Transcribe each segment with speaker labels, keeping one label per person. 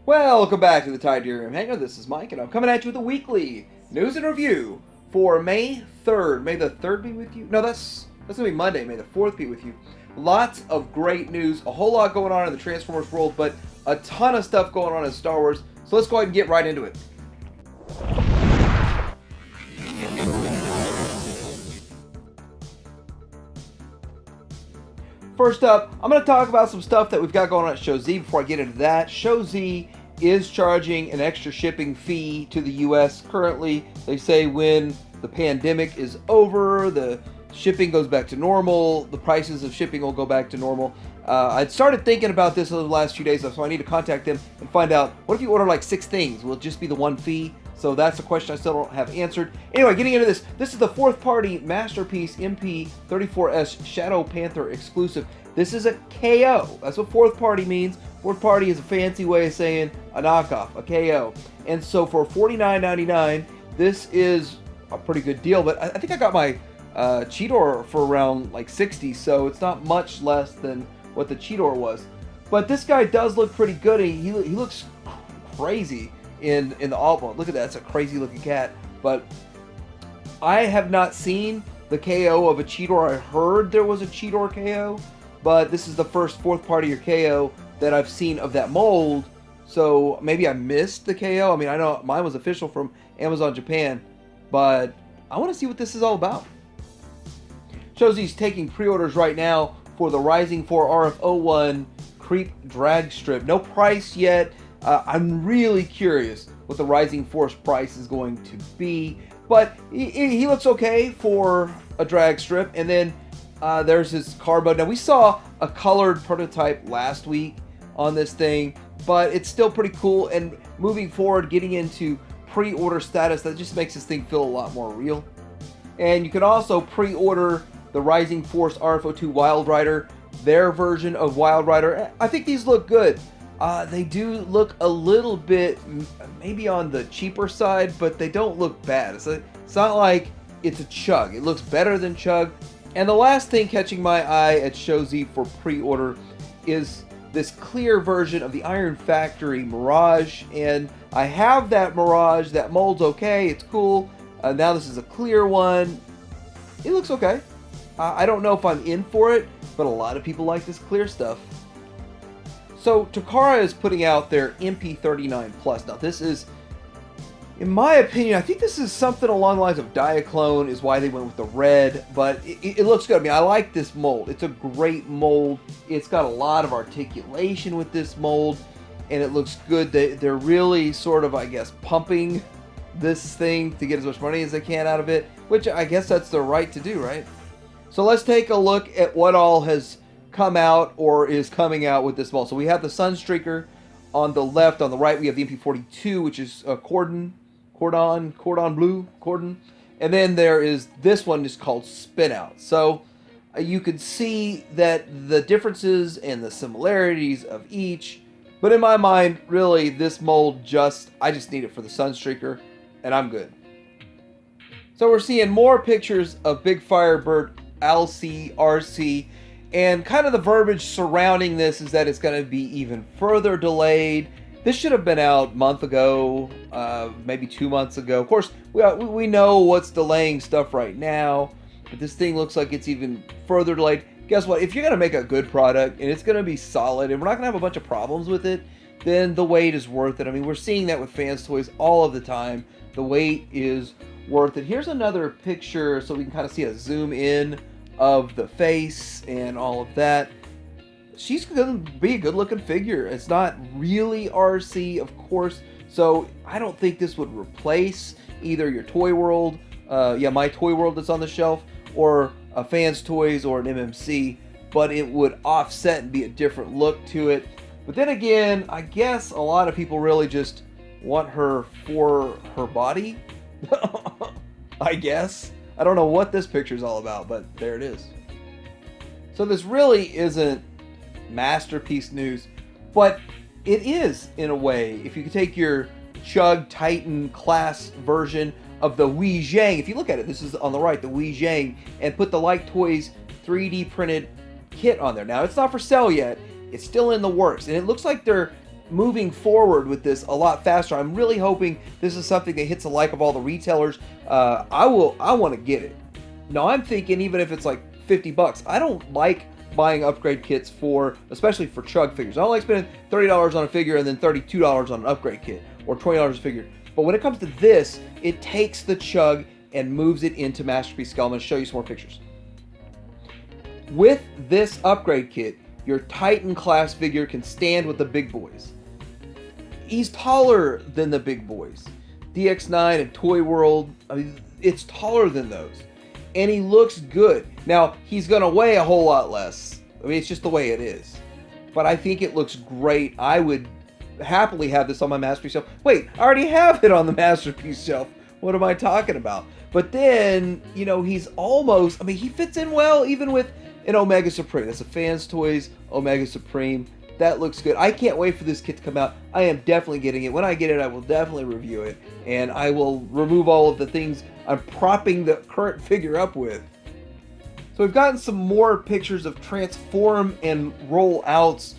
Speaker 1: Welcome back to the Tydirium Hangar. This is Mike, and I'm coming at you with a weekly news and review for May 3rd. May the 3rd be with you? No, that's going to be Monday. May the 4th be with you. Lots of great news. A whole lot going on in the Transformers world, but a ton of stuff going on in Star Wars. So let's go ahead and get right into it. First up, I'm going to talk about some stuff that we've got going on at Show Z. Before I get into that, Show Z is charging an extra shipping fee to the U.S. currently. They say when the pandemic is over, the shipping goes back to normal, the prices of shipping will go back to normal. I'd started thinking about this over the last few days, so I need to contact them and find out, what if you order like 6 things? Will it just be the one fee? So that's a question I still don't have answered. Anyway, getting into this, this is the 4th party Masterpiece MP34S Shadow Panther exclusive. This is a KO. That's what 4th party means. 4th party is a fancy way of saying a knockoff, a KO. And so for $49.99, this is a pretty good deal. But I think I got my Cheetor for around like $60, so it's not much less than what the Cheetor was. But this guy does look pretty good. He looks crazy in the alt mode. Look at that, it's a crazy looking cat. But I have not seen the KO of a Cheetor. I heard there was a Cheetor KO, but this is the first 4th party or KO that I've seen of that mold. So maybe I missed the KO. I mean, I know mine was official from Amazon Japan, but I want to see what this is all about. Showzi's taking pre-orders right now for the Rising 4 RF01 Creep Drag Strip. No price yet. I'm really curious what the Rising Force price is going to be, but he looks okay for a drag strip. And then there's his card mode. Now, we saw a colored prototype last week on this thing, but it's still pretty cool. And moving forward, getting into pre-order status, that just makes this thing feel a lot more real. And you can also pre-order the Rising Force RF02 Wild Rider, their version of Wild Rider. I think these look good. They do look a little bit maybe on the cheaper side, but they don't look bad. It's not like it's a Chug. It looks better than Chug. And the last thing catching my eye at Show Z for pre-order is this clear version of the Iron Factory Mirage. And I have that Mirage. That mold's okay. It's cool. Now this is a clear one. It looks okay. I don't know if I'm in for it, but a lot of people like this clear stuff. So Takara is putting out their MP39 Plus. Now this is, in my opinion, I think this is something along the lines of Diaclone is why they went with the red, but it looks good. I mean, I like this mold. It's a great mold. It's got a lot of articulation with this mold, and it looks good. They're really sort of, I guess, pumping this thing to get as much money as they can out of it, which I guess that's their right to do, right? So let's take a look at what all has come out or is coming out with this mold. So we have the Sunstreaker on the left. On the right, we have the MP42, which is Cordon Bleu. And then there is this one is called Spin Out. So you can see that the differences and the similarities of each. But in my mind, really, this mold I just need it for the Sunstreaker, and I'm good. So we're seeing more pictures of Big Firebird LC, RC, and kind of the verbiage surrounding this is that it's going to be even further delayed. This should have been out a month ago, maybe 2 months ago. Of course, we know what's delaying stuff right now, but this thing looks like it's even further delayed. Guess what? If you're going to make a good product and it's going to be solid and we're not going to have a bunch of problems with it, then the wait is worth it. I mean, we're seeing that with Fans Toys all of the time. The wait is worth it. Here's another picture so we can kind of see a zoom in of the face and all of that. She's going to be a good looking figure. It's not really RC, of course, so I don't think this would replace either your Toy World, my Toy World that's on the shelf, or a Fans Toys or an MMC, but it would offset and be a different look to it. But then again, I guess a lot of people really just want her for her body. I guess. I don't know what this picture is all about, but there it is. So this really isn't Masterpiece news, but it is in a way. If you could take your Chug Titan class version of the Wii Zhang, if you look at it, this is on the right, the Wii Zhang, and put the Like Toys 3D printed kit on there. Now, it's not for sale yet. It's still in the works, and it looks like they're moving forward with this a lot faster. I'm really hoping this is something that hits the like of all the retailers. I want to get it. Now I'm thinking even if it's like $50, I don't like buying upgrade kits especially for Chug figures. I don't like spending $30 on a figure and then $32 on an upgrade kit, or $20 a figure. But when it comes to this, it takes the Chug and moves it into Masterpiece scale. I'm going to show you some more pictures. With this upgrade kit, your Titan class figure can stand with the big boys. He's taller than the big boys. DX9 and Toy World, I mean, it's taller than those. And he looks good. Now, he's going to weigh a whole lot less. I mean, it's just the way it is. But I think it looks great. I would happily have this on my Masterpiece shelf. Wait, I already have it on the Masterpiece shelf. What am I talking about? But then, you know, he's almost, I mean, he fits in well even with an Omega Supreme. That's a Fans Toys Omega Supreme. That looks good. I can't wait for this kit to come out. I am definitely getting it. When I get it, I will definitely review it. And I will remove all of the things I'm propping the current figure up with. So we've gotten some more pictures of transform and roll outs.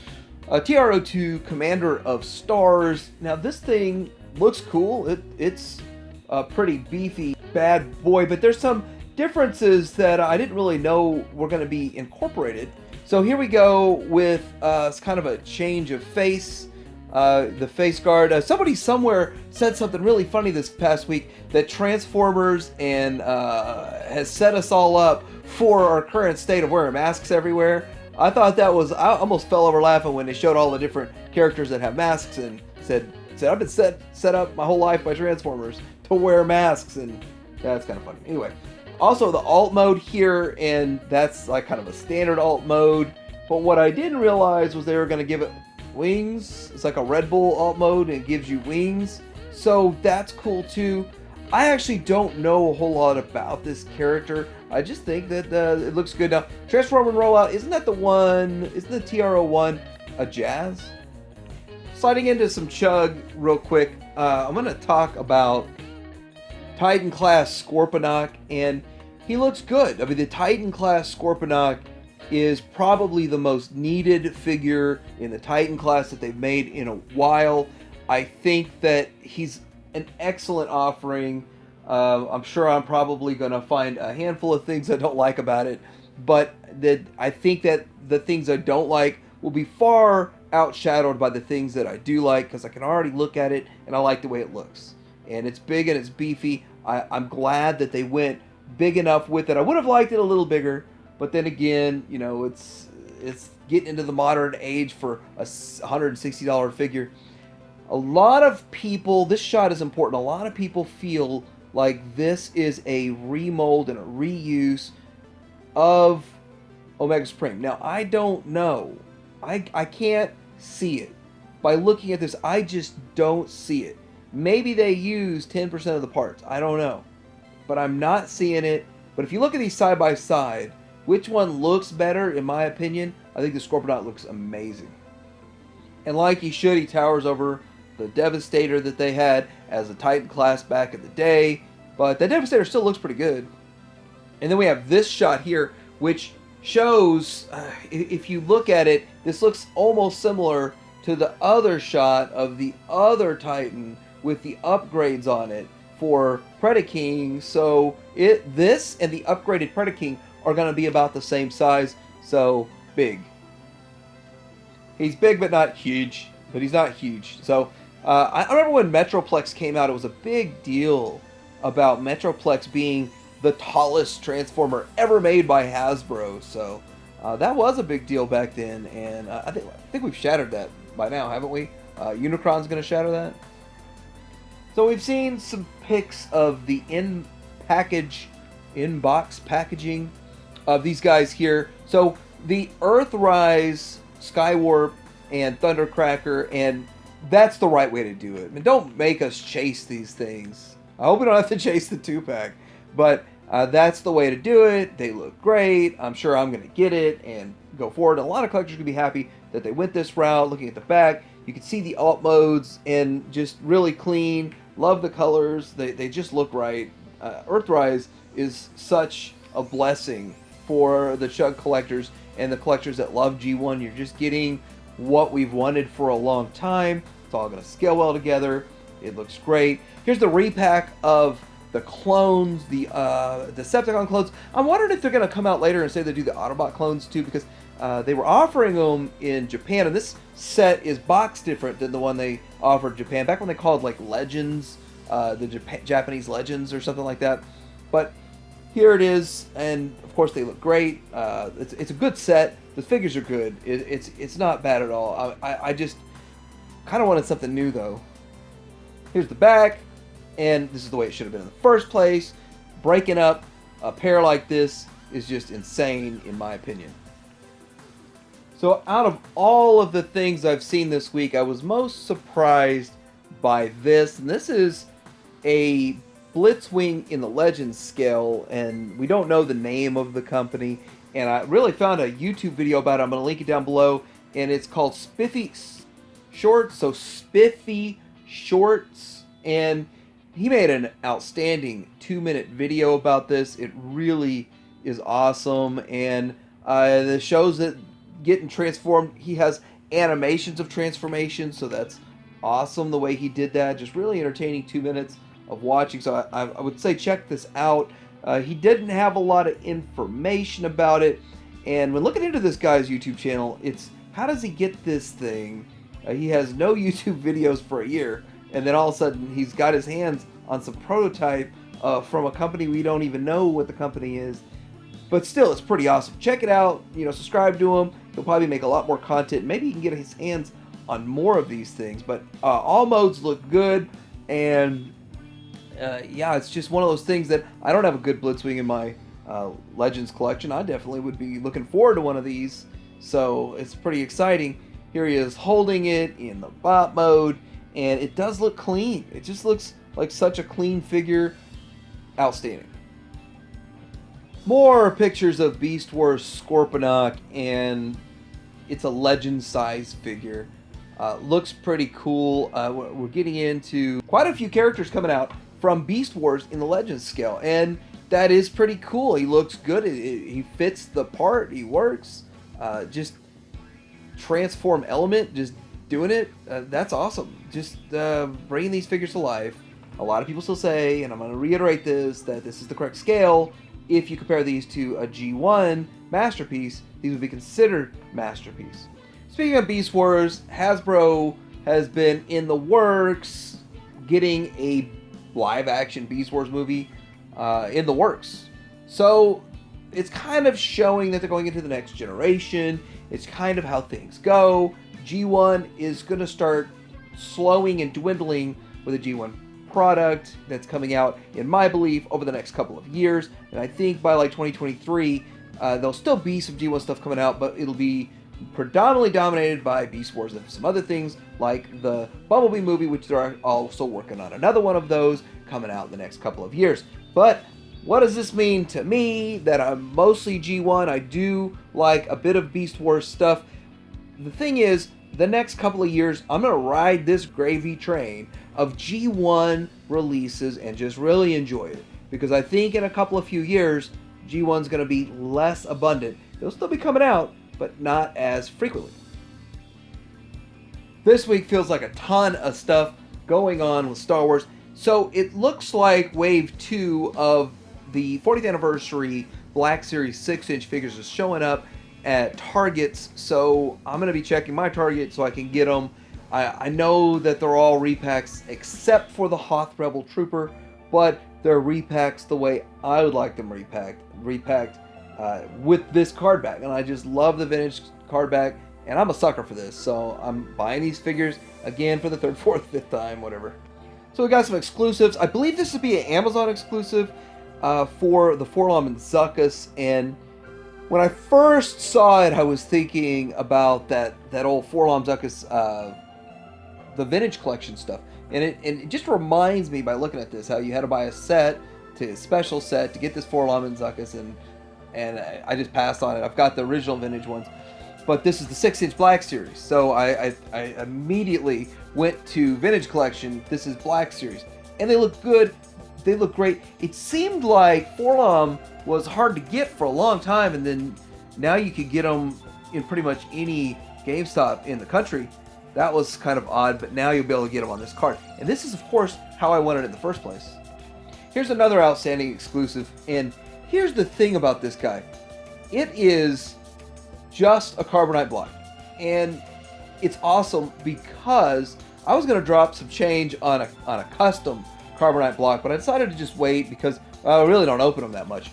Speaker 1: TRO2 Commander of Stars. Now this thing looks cool. It's a pretty beefy bad boy, but there's some differences that I didn't really know were going to be incorporated. So here we go with kind of a change of face. The face guard. Somebody somewhere said something really funny this past week that Transformers and has set us all up for our current state of wearing masks everywhere. I thought that was, I almost fell over laughing when they showed all the different characters that have masks and said I've been set up my whole life by Transformers to wear masks, and that's kind of funny. Anyway, also the alt mode here, and that's like kind of a standard alt mode. But what I didn't realize was they were going to give it wings. It's like a Red Bull alt mode, and it gives you wings. So that's cool too. I actually don't know a whole lot about this character. I just think that it looks good. Now, Transform and Rollout, isn't that the one, isn't the TRO1 a Jazz? Sliding into some Chug real quick, I'm going to talk about Titan class Scorponok, and he looks good. I mean, the Titan class Scorponok is probably the most needed figure in the Titan class that they've made in a while. I think that he's an excellent offering. I'm sure I'm probably going to find a handful of things I don't like about it, but I think that the things I don't like will be far outshadowed by the things that I do like, because I can already look at it and I like the way it looks. And it's big and it's beefy. I'm glad that they went big enough with it. I would have liked it a little bigger, but then again, you know, it's getting into the modern age for a $160 figure. A lot of people, this shot is important, a lot of people feel like this is a remold and a reuse of Omega Supreme. Now, I don't know. I can't see it. By looking at this, I just don't see it. Maybe they use 10% of the parts. I don't know. But I'm not seeing it. But if you look at these side by side, which one looks better, in my opinion? I think the Scorponok looks amazing. And like he should, he towers over the Devastator that they had as a Titan class back in the day. But the Devastator still looks pretty good. And then we have this shot here, which shows, if you look at it, this looks almost similar to the other shot of the other Titan with the upgrades on it for Predaking. So this and the upgraded Predaking are going to be about the same size. So big. He's big but not huge. But he's not huge. So I remember when Metroplex came out, it was a big deal about Metroplex being the tallest Transformer ever made by Hasbro. So that was a big deal back then, and I think we've shattered that by now, haven't we? Unicron's going to shatter that. So we've seen some pics of the in-box packaging of these guys here. So the Earthrise, Skywarp, and Thundercracker, and that's the right way to do it. I mean, don't make us chase these things. I hope we don't have to chase the 2-pack, but that's the way to do it. They look great. I'm sure I'm going to get it and go forward. A lot of collectors are going to be happy that they went this route. Looking at the back, you can see the alt modes and just really clean. Love the colors. They just look right. Earthrise is such a blessing for the Chug collectors and the collectors that love G1. You're just getting what we've wanted for a long time. It's all going to scale well together. It looks great. Here's the repack of the clones, the Decepticon clones. I'm wondering if they're going to come out later and say they do the Autobot clones too, because they were offering them in Japan, and this set is boxed different than the one they offered Japan back when they called like Legends, Japanese Legends or something like that. But here it is, and of course they look great. It's a good set. The figures are good. It's not bad at all. I just kind of wanted something new though. Here's the back, and this is the way it should have been in the first place. Breaking up a pair like this is just insane in my opinion. So out of all of the things I've seen this week, I was most surprised by this. And this is a Blitzwing in the Legends scale, and we don't know the name of the company. And I really found a YouTube video about it. I'm going to link it down below. And it's called Spiffy Shorts. So Spiffy Shorts. And he made an outstanding 2-minute video about this. It really is awesome. And the shows that getting transformed, he has animations of transformation, so that's awesome the way he did that. Just really entertaining 2 minutes of watching. So I would say check this out. He didn't have a lot of information about it, and when looking into this guy's YouTube channel, it's how does he get this thing? He has no YouTube videos for a year, and then all of a sudden he's got his hands on some prototype from a company we don't even know what the company is. But still, it's pretty awesome. Check it out. Subscribe to him. He'll probably make a lot more content. Maybe he can get his hands on more of these things. But all modes look good. And yeah, it's just one of those things that I don't have a good Blitzwing in my Legends collection. I definitely would be looking forward to one of these. So it's pretty exciting. Here he is holding it in the bot mode. And it does look clean. It just looks like such a clean figure. Outstanding. More pictures of Beast Wars Scorponok, and it's a legend size figure. Looks pretty cool. We're getting into quite a few characters coming out from Beast Wars in the Legends scale, and that is pretty cool. He looks good. He fits the part. He works. Just transform element, just doing it. That's awesome. Just bringing these figures to life. A lot of people still say, and I'm going to reiterate this, that this is the correct scale. If you compare these to a G1 masterpiece, these would be considered masterpiece. Speaking of Beast Wars, Hasbro has been in the works getting a live-action Beast Wars movie in the works. So it's kind of showing that they're going into the next generation. It's kind of how things go. G1 is going to start slowing and dwindling with a G1 product that's coming out, in my belief, over the next couple of years. And I think by like 2023, there'll still be some G1 stuff coming out, but it'll be predominantly dominated by Beast Wars and some other things like the Bumblebee movie, which they're also working on another one of those coming out in the next couple of years. But what does this mean to me? That I'm mostly G1. I do like a bit of Beast Wars stuff. The thing is, the next couple of years, I'm going to ride this gravy train of G1 releases and just really enjoy it. Because I think in a couple of few years, G1's going to be less abundant. It'll still be coming out, but not as frequently. This week feels like a ton of stuff going on with Star Wars. So it looks like Wave 2 of the 40th anniversary Black Series 6-inch figures is showing up at Targets. So I'm going to be checking my Target so I can get them. I know that they're all repacks except for the Hoth Rebel Trooper, but they're repacks the way I would like them repacked with this card back. And I just love the vintage card back, and I'm a sucker for this. So I'm buying these figures again for the third, fourth, fifth time, whatever. So we got some exclusives. I believe this would be an Amazon exclusive for the Forlom and Zuckuss. And when I first saw it, I was thinking about that old Forlom Zuckuss, the vintage collection stuff. And it just reminds me by looking at this how you had to buy a special set to get this Forlom and Zuckuss, and I just passed on it. I've got the original vintage ones, but this is the 6-inch Black Series. So I immediately went to Vintage Collection. This is Black Series, and they look good. They look great. It seemed like Forlom was hard to get for a long time, and then now you could get them in pretty much any GameStop in the country, that was kind of odd, but now you'll be able to get them on this card. And this is, of course, how I wanted it in the first place. Here's another outstanding exclusive, and here's the thing about this guy. It is just a carbonite block, and it's awesome because I was going to drop some change on a custom carbonite block, but I decided to just wait because I really don't open them that much.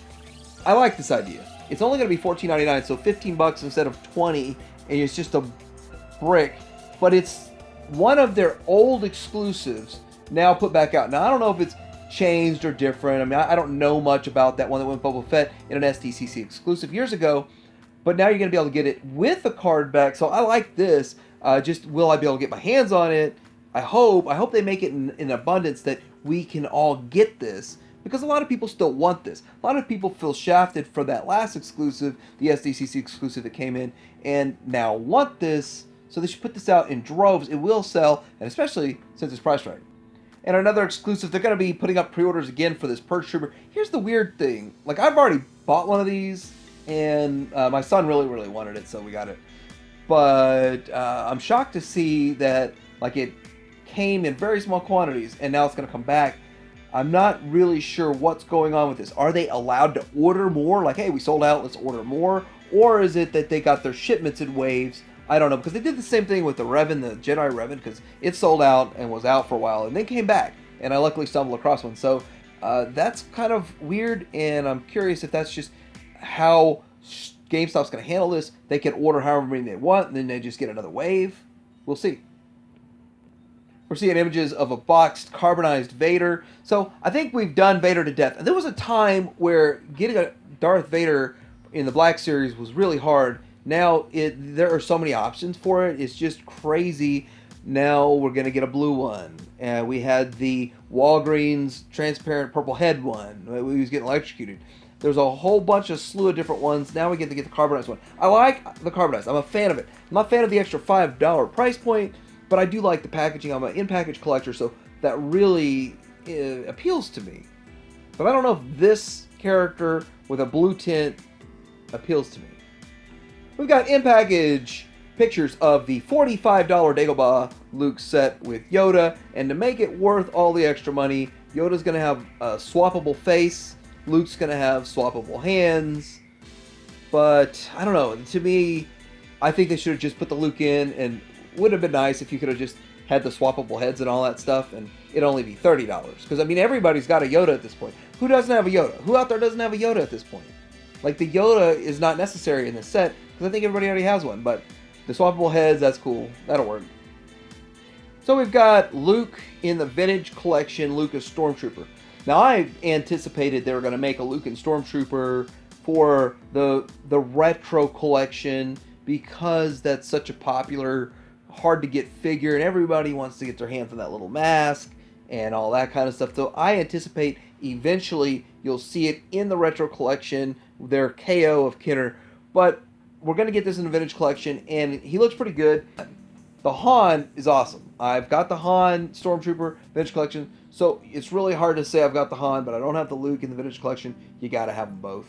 Speaker 1: I like this idea. It's only going to be $14.99, so 15 bucks instead of 20, and it's just a brick. But it's one of their old exclusives now put back out. Now, I don't know if it's changed or different. I mean, I don't know much about that one that went Boba Fett in an SDCC exclusive years ago. But now you're going to be able to get it with the card back. So I like this. Just will I be able to get my hands on it? I hope they make it in abundance that we can all get this. Because a lot of people still want this. A lot of people feel shafted for that last exclusive, the SDCC exclusive that came in, and now want this. So they should put this out in droves. It will sell, and especially since it's priced right. And another exclusive, they're going to be putting up pre-orders again for this Purge Trooper. Here's the weird thing. Like, I've already bought one of these, and my son really, really wanted it, so we got it. But I'm shocked to see that, like, it came in very small quantities, and now it's going to come back. I'm not really sure what's going on with this. Are they allowed to order more? Like, hey, we sold out, let's order more. Or is it that they got their shipments in waves? I don't know, because they did the same thing with the Revan, the Jedi Revan, because it sold out and was out for a while, and then came back. And I luckily stumbled across one. So that's kind of weird, and I'm curious if that's just how GameStop's going to handle this. They can order however many they want, and then they just get another wave. We'll see. We're seeing images of a boxed, carbonized Vader. So I think we've done Vader to death. And there was a time where getting a Darth Vader in the Black Series was really hard. Now there are so many options for it. It's just crazy. Now we're going to get a blue one. And we had the Walgreens transparent purple head one. We was getting electrocuted. There's a whole bunch of slew of different ones. Now we get to get the carbonized one. I like the carbonized. I'm a fan of it. I'm not a fan of the extra $5 price point, but I do like the packaging. I'm an in-package collector, so that really appeals to me. But I don't know if this character with a blue tint appeals to me. We've got in-package pictures of the $45 Dagobah Luke set with Yoda, and to make it worth all the extra money, Yoda's going to have a swappable face, Luke's going to have swappable hands, but I don't know. To me, I think they should have just put the Luke in, and it would have been nice if you could have just had the swappable heads and all that stuff, and it'd only be $30. Because, I mean, everybody's got a Yoda at this point. Who doesn't have a Yoda? Who out there doesn't have a Yoda at this point? Like, the Yoda is not necessary in this set, because I think everybody already has one, but the swappable heads, that's cool. That'll work. So we've got Luke in the Vintage Collection, Luke as Stormtrooper. Now, I anticipated they were going to make a Luke and Stormtrooper for the Retro Collection, because that's such a popular, hard to get figure, and everybody wants to get their hands on that little mask and all that kind of stuff. So I anticipate eventually you'll see it in the Retro Collection, their KO of Kinner. But we're going to get this in the Vintage Collection, and he looks pretty good. The Han is awesome. I've got the Han Stormtrooper Vintage Collection, so it's really hard to say I've got the Han, but I don't have the Luke in the Vintage Collection. You got to have them both.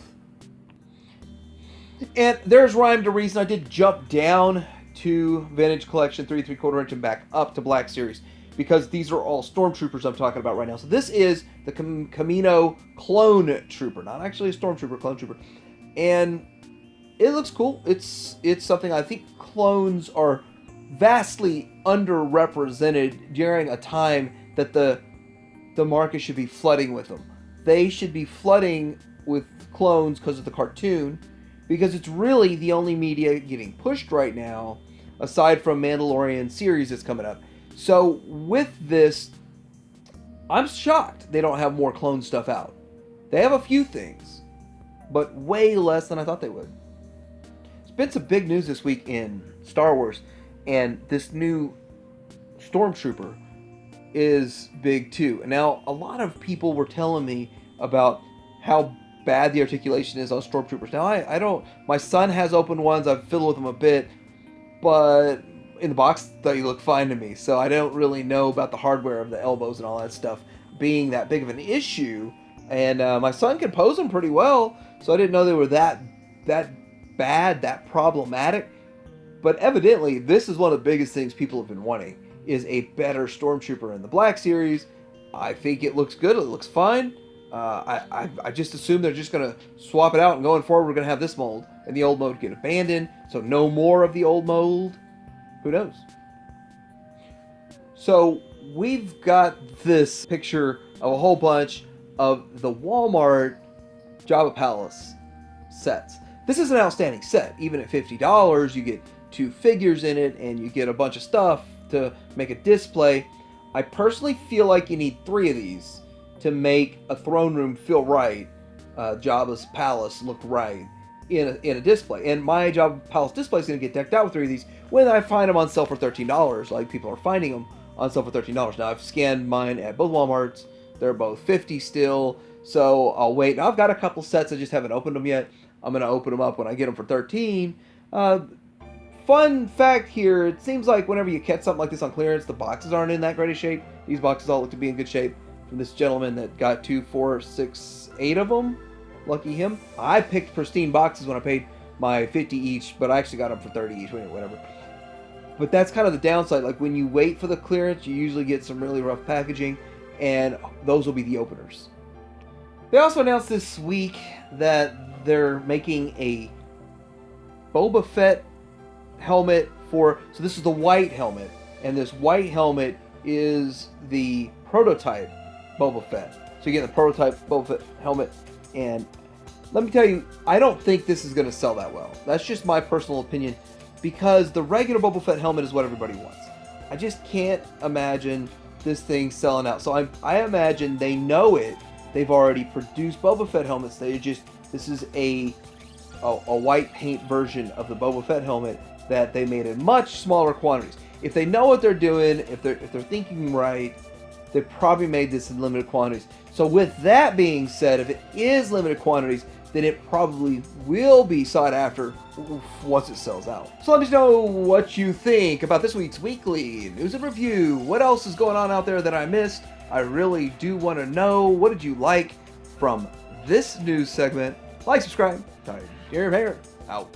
Speaker 1: And there's rhyme to reason. I did jump down to Vintage Collection 3 3/4 inch and back up to Black Series, because these are all Stormtroopers I'm talking about right now. So this is the Kamino Clone Trooper, not actually a Stormtrooper, Clone Trooper. And it looks cool. It's something I think clones are vastly underrepresented during a time that the market should be flooding with them. They should be flooding with clones because of the cartoon, because it's really the only media getting pushed right now, aside from Mandalorian series that's coming up. So with this, I'm shocked they don't have more clone stuff out. They have a few things, but way less than I thought they would. There's been some big news this week in Star Wars, and this new Stormtrooper is big too. And now, a lot of people were telling me about how bad the articulation is on Stormtroopers. Now, I don't... My son has opened ones. I've fiddled with them a bit, but in the box, they look fine to me. So I don't really know about the hardware of the elbows and all that stuff being that big of an issue. And my son can pose them pretty well, so I didn't know they were that bad, that problematic. But evidently, this is one of the biggest things people have been wanting, is a better Stormtrooper in the Black Series. I think it looks good. It looks fine. I just assume they're just going to swap it out, and going forward, we're going to have this mold, and the old mold get abandoned, so no more of the old mold. Who knows? So we've got this picture of a whole bunch of the Walmart Jabba Palace sets. This is an outstanding set. Even at $50, you get 2 figures in it, and you get a bunch of stuff to make a display. I personally feel like you need 3 of these to make a throne room feel right, Jabba's palace look right in a display. And my Jabba Palace display is going to get decked out with 3 of these when I find them on sale for $13, like people are finding them on sale for $13. Now, I've scanned mine at both Walmarts. They're both $50 still, so I'll wait. Now, I've got a couple sets. I just haven't opened them yet. I'm going to open them up when I get them for $13. Fun fact here, it seems like whenever you catch something like this on clearance, the boxes aren't in that great a shape. These boxes all look to be in good shape from this gentleman that got 2, 4, 6, 8 of them. Lucky him. I picked pristine boxes when I paid my $50 each, but I actually got them for $30 each, whatever. But that's kind of the downside. Like, when you wait for the clearance, you usually get some really rough packaging, and those will be the openers. They also announced this week that they're making a Boba Fett helmet for... So this is the white helmet, and this white helmet is the prototype Boba Fett. So you get the prototype Boba Fett helmet, and let me tell you, I don't think this is going to sell that well. That's just my personal opinion, because the regular Boba Fett helmet is what everybody wants. I just can't imagine this thing selling out. So I imagine they know it. They've already produced Boba Fett helmets. This is a white paint version of the Boba Fett helmet that they made in much smaller quantities. If they know what they're doing, if they're thinking right, they probably made this in limited quantities. So with that being said, if it is limited quantities, then it probably will be sought after once it sells out. So let me know what you think about this week's weekly news and review. What else is going on out there that I missed? I really do want to know. What did you like from this news segment? Like, subscribe. Tired, Hair, out.